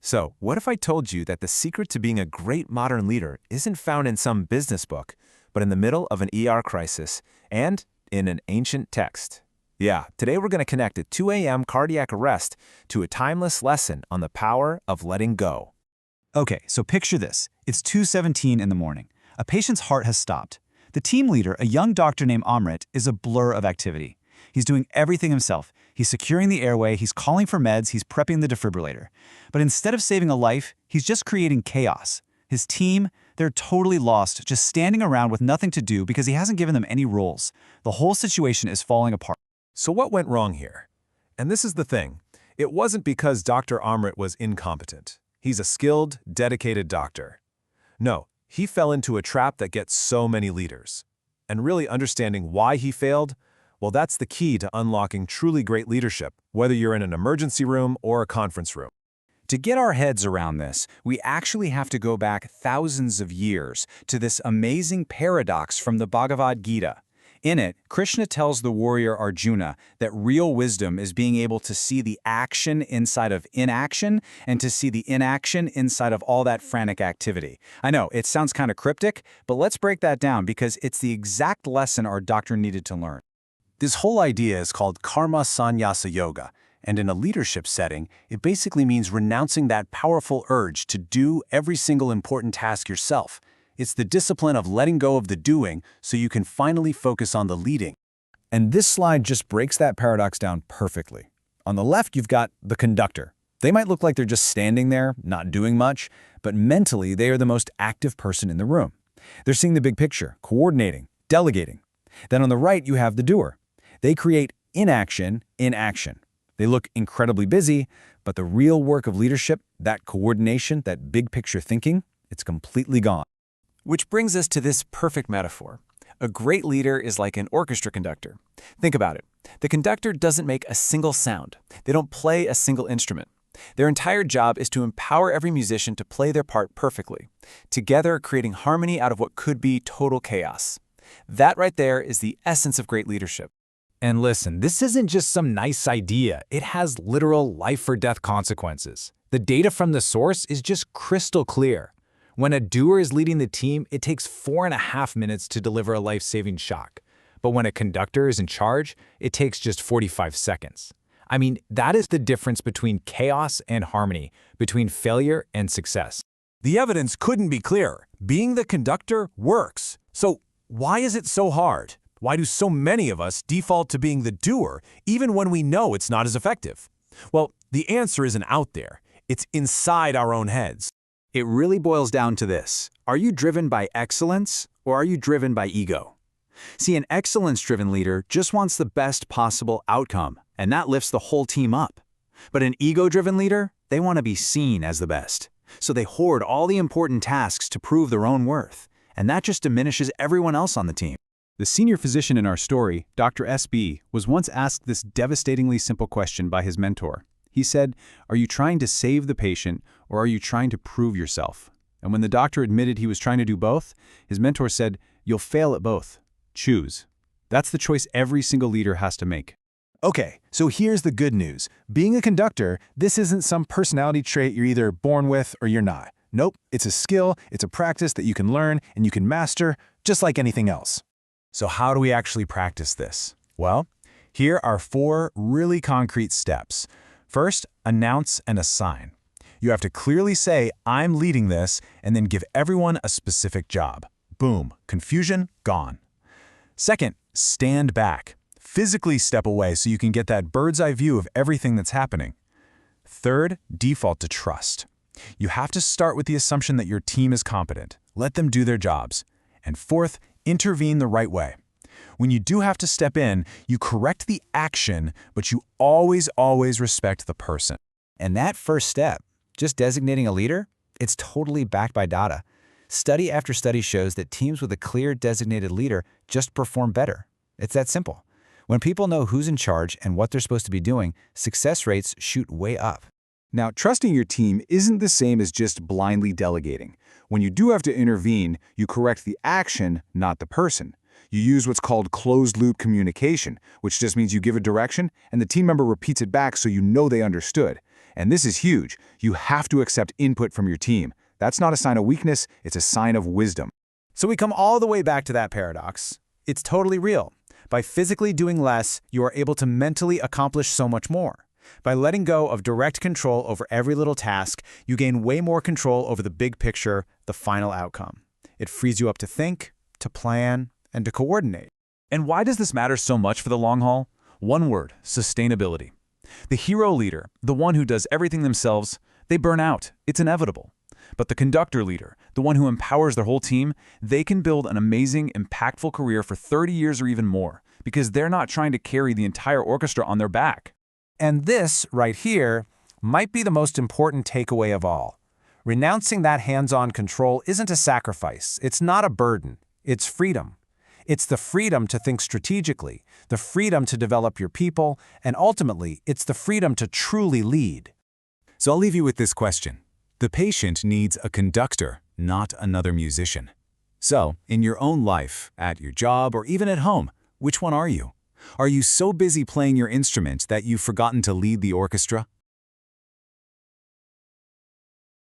So, what if I told you that the secret to being a great modern leader isn't found in some business book, but in the middle of an ER crisis and in an ancient text? Yeah, today we're going to connect a 2 a.m. cardiac arrest to a timeless lesson on the power of letting go. Okay, so picture this. It's 2:17 in the morning. A patient's heart has stopped. The team leader, a young doctor named Amrit, is a blur of activity. He's doing everything himself. He's securing the airway, he's calling for meds, he's prepping the defibrillator. But instead of saving a life, he's just creating chaos. His team, they're totally lost, just standing around with nothing to do because he hasn't given them any roles. The whole situation is falling apart. So what went wrong here? And this is the thing. It wasn't because Dr. Amrit was incompetent. He's a skilled, dedicated doctor. No, he fell into a trap that gets so many leaders. And really understanding why he failed, well, that's the key to unlocking truly great leadership, whether you're in an emergency room or a conference room. To get our heads around this, we actually have to go back thousands of years to this amazing paradox from the Bhagavad Gita. In it, Krishna tells the warrior Arjuna that real wisdom is being able to see the action inside of inaction and to see the inaction inside of all that frantic activity. I know, it sounds kind of cryptic, but let's break that down because it's the exact lesson our doctor needed to learn. This whole idea is called Karma Sanyasa Yoga, and in a leadership setting, it basically means renouncing that powerful urge to do every single important task yourself. It's the discipline of letting go of the doing so you can finally focus on the leading. And this slide just breaks that paradox down perfectly. On the left, you've got the conductor. They might look like they're just standing there, not doing much, but mentally, they are the most active person in the room. They're seeing the big picture, coordinating, delegating. Then on the right, you have the doer. They create inaction in action. They look incredibly busy, but the real work of leadership, that coordination, that big picture thinking, it's completely gone. Which brings us to this perfect metaphor. A great leader is like an orchestra conductor. Think about it. The conductor doesn't make a single sound. They don't play a single instrument. Their entire job is to empower every musician to play their part perfectly, together creating harmony out of what could be total chaos. That right there is the essence of great leadership. And listen, this isn't just some nice idea. It has literal life-or-death consequences. The data from the source is just crystal clear. When a doer is leading the team, it takes 4.5 minutes to deliver a life-saving shock. But when a conductor is in charge, it takes just 45 seconds. I mean, that is the difference between chaos and harmony, between failure and success. The evidence couldn't be clearer. Being the conductor works. So why is it so hard? Why do so many of us default to being the doer, even when we know it's not as effective? Well, the answer isn't out there. It's inside our own heads. It really boils down to this. Are you driven by excellence or are you driven by ego? See, an excellence-driven leader just wants the best possible outcome, and that lifts the whole team up. But an ego-driven leader, they want to be seen as the best. So they hoard all the important tasks to prove their own worth, and that just diminishes everyone else on the team. The senior physician in our story, Dr. S.B., was once asked this devastatingly simple question by his mentor. He said, "Are you trying to save the patient or are you trying to prove yourself?" And when the doctor admitted he was trying to do both, his mentor said, "You'll fail at both. Choose." That's the choice every single leader has to make. Okay, so here's the good news. Being a conductor, this isn't some personality trait you're either born with or you're not. Nope, it's a skill, it's a practice that you can learn and you can master, just like anything else. So how do we actually practice this? Well, here are 4 really concrete steps. First, announce and assign. You have to clearly say, "I'm leading this," and then give everyone a specific job. Boom, confusion gone. Second, stand back. Physically step away so you can get that bird's eye view of everything that's happening. Third, default to trust. You have to start with the assumption that your team is competent. Let them do their jobs. And fourth, intervene the right way. When you do have to step in, you correct the action, but you always respect the person. And that first step, just designating a leader, it's totally backed by data. Study after study shows that teams with a clear designated leader just perform better. It's that simple. When people know who's in charge and what they're supposed to be doing, success rates shoot way up. Now, trusting your team isn't the same as just blindly delegating. When you do have to intervene, you correct the action, not the person. You use what's called closed-loop communication, which just means you give a direction and the team member repeats it back so you know they understood. And this is huge. You have to accept input from your team. That's not a sign of weakness, it's a sign of wisdom. So we come all the way back to that paradox. It's totally real. By physically doing less, you are able to mentally accomplish so much more. By letting go of direct control over every little task, you gain way more control over the big picture, the final outcome. It frees you up to think, to plan, and to coordinate. And why does this matter so much for the long haul? One word: sustainability. The hero leader, the one who does everything themselves, they burn out. It's inevitable. But the conductor leader, the one who empowers their whole team, they can build an amazing, impactful career for 30 years or even more, because they're not trying to carry the entire orchestra on their back. And this, right here, might be the most important takeaway of all. Renouncing that hands-on control isn't a sacrifice. It's not a burden. It's freedom. It's the freedom to think strategically, the freedom to develop your people, and ultimately, it's the freedom to truly lead. So I'll leave you with this question. The patient needs a conductor, not another musician. So, in your own life, at your job, or even at home, which one are you? Are you so busy playing your instrument that you've forgotten to lead the orchestra?